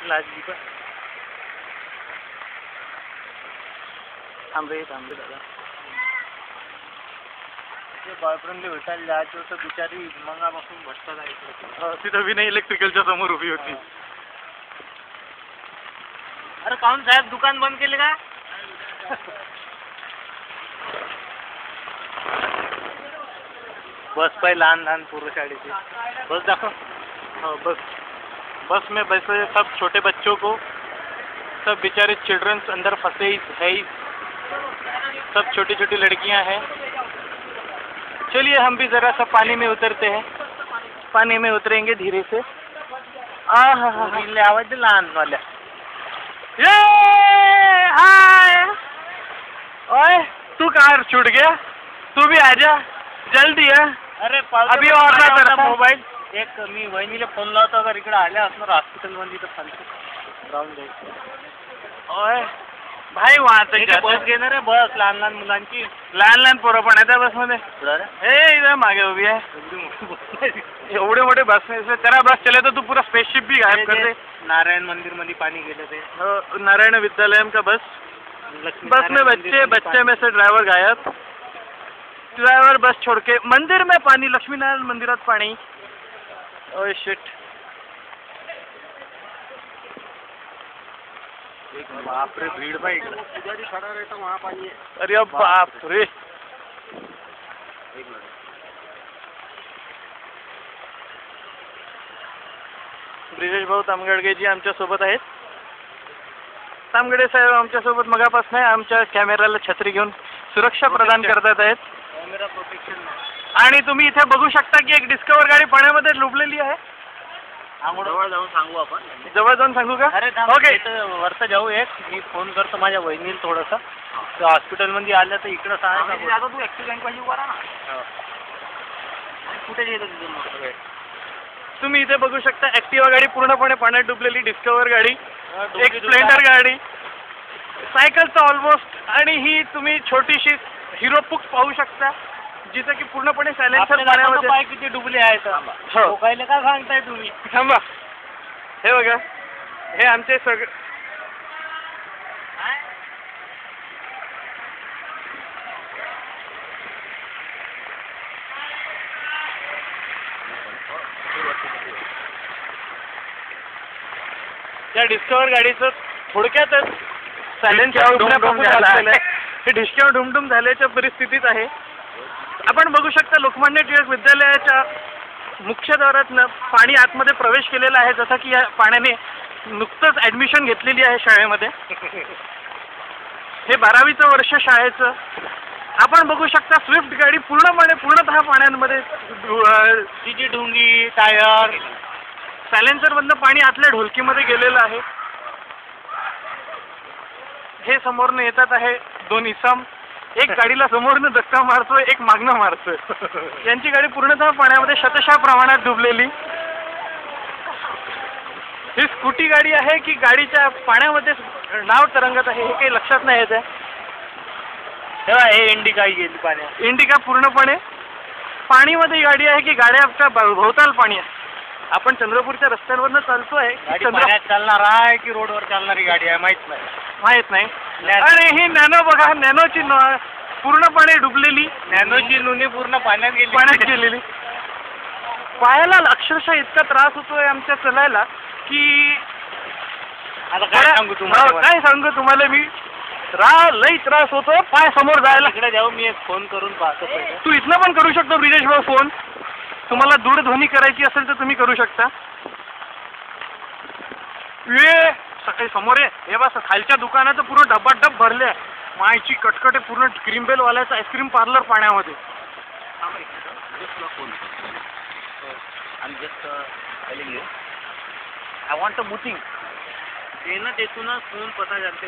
लाजली पण थांबे दादा ते बॉयफ्रेंडला भेटायला जायचं होतं बिचारी मंगापासून भटकत आहे इकडे. तिथं विनय इलेक्ट्रिकलच्या समोर उभी होती. अरे काहून साहेब दुकान बंद केले का? बस पाय लहान पोरं शाळेची बस दाखव. हाँ बस में बैसे सब छोटे बच्चों को, सब बेचारे चिल्ड्रंस अंदर फंसे है ही, सब छोटी छोटी लड़कियां हैं. चलिए हम भी ज़रा सा पानी में उतरते हैं. पानी में उतरेंगे धीरे से. आवाज दे लहान वाल्या. ये हाय ओए तू कार छूट गया, तू भी आजा जल्दी है. अरे अभी और ना तर मोबाईल एक मी वहिनीला फोन लावतो अगर इकडे आल्या असणार हॉस्पिटलमध्ये तर फालतू राहून जाईल. ओए भाई वहाँ तक बस घेणार आहे बस लहान मुलांची. लहान पोरं पण आहे त्या बसमध्ये. हे इधर मागे उभी आहे. एवढे मोठे बस में तेरा बस चले तो तू पूरा स्पेसशिप भी गायब कर दे. नारायण मंदिर मध्ये पाणी गेलं ते. नारायण विद्यालय का बस में बच्चे में से ड्राइवर गायब. ड्राइवर बस छोड़ के मंदिर में पानी, लक्ष्मी नारायण मंदिरात पाणी. Oh shit. बाप रे भीड़ भाई पुजारी खड़ा रहता वहाँ पानी है. अरे बाप रे. ब्रिजेश भाऊ तामगडगे जी आमच्या सोबत आहेत. तामगडे साहेब आमच्या सोबत मगापासून आमच्या कॅमेराला छत्री घेऊन सुरक्षा प्रदान करतात आहेत. Camera protection. आणि तुम्ही इथे बघू शकता की एक डिस्कवर गाडी पाण्यामध्ये डुबलेली आहे. जवळ जाऊन सांगू आपण. जवळ जाऊन सांगू का? अरे ओके वरतं जाऊ एक. मी फोन करतो माझ्या वहिनीला थोडंसं. तर हॉस्पिटलमध्ये आलं तर इकडं सांगा तू ॲक्सिडेंट पाहिजे करा ना. कुठे येतं तिथून? तुम्ही इथे बघू शकता ॲक्टिवा गाडी पूर्णपणे पाण्यात डुबलेली, डिस्कवर गाडी, एक स्प्लेंडर गाडी, सायकलचा ऑलमोस्ट. आणि ही तुम्ही छोटीशी हिरो पुक पाहू शकता जिचं की पूर्णपणे सायलेन्सर पाण्यामध्ये. पाय किती डुबले आहेत लोकायला काय सांगताय तुम्ही? थांबा. हे बघा हे आमचे सगळे या डिस्कवर गाडीचं थोडक्यातच सायलेन्सर हे डिस्क्यावर ढुमढुम झाल्याच्या परिस्थितीत आहे. आपण बघू शकता लोकमान्य टिळक विद्यालयाच्या मुख्यद्वारातनं पाणी आतमध्ये प्रवेश केलेला आहे. जसं की या पाण्याने नुकतंच ॲडमिशन घेतलेली आहे शाळेमध्ये. हे 12वीचं वर्ष शाळेचं. आपण बघू शकता स्विफ्ट गाडी पूर्णतः पाण्यामध्ये, तिची ढुंगी टायर सायलेन्सरमधनं पाणी आतल्या ढोलकीमध्ये गेलेलं आहे. हे समोरनं येतात आहे दोन इसम. एक गाडीला समोरनं धक्का मारतोय, एक मागणं मारतोय. यांची गाडी पूर्णतः पाण्यामध्ये शतशः प्रमाणात डुबलेली. ही स्कूटी गाडी आहे की गाडीच्या पाण्यामध्ये नाव तरंगत आहे हे काही लक्षात नाही येत आहे. तेव्हा हे इंडिका गेली पाण्यात. इंडिका पूर्णपणे पाणीमध्ये गाडी आहे की गाड्याच्या भोवताल पाणी आहे. आपण चंद्रपूरच्या रस्त्यांवरनं चालतोय. पाण्यात चालणार आहे की रोडवर चालणारी गाडी आहे माहित नाही. आणि ही नॅनो बघा, नॅनोची पूर्णपणे डुबलेली. नॅनोची नोनी पूर्ण पाण्यात गेलेली. पायाला अक्षरशः इतका त्रास होतोय आमच्या चलायला की आता काय सांगू तुम्हाला मी. लई त्रास होतो पाय समोर जायला. इकडे जाऊ मी एक फोन करून पाहतो. तू इथनं पण करू शकतो ब्रिजेश भाऊ फोन. तुम्हाला दूरध्वनी करायची असेल तर तुम्ही करू शकता. सकाळी समोर आहे हे बस खालच्या दुकानाचं पूर्ण डब्बाडब भरले. मायची कटकट आहे पूर्ण. क्रीमबेलवाल्याचं आईस्क्रीम पार्लर पाण्यामध्ये. I want a meeting. ते ना तेथूनच फोन पता जाते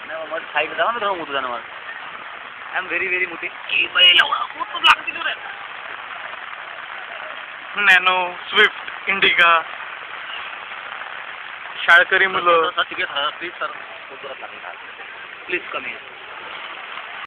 नाही मग साईड जाऊ ना थोडं मोठं जाणं. आय एम व्हेरी मोठी. नॅनो, स्विफ्ट, इंडिका, शाळकरी मुलं. प्लीज सर प्लीज कमी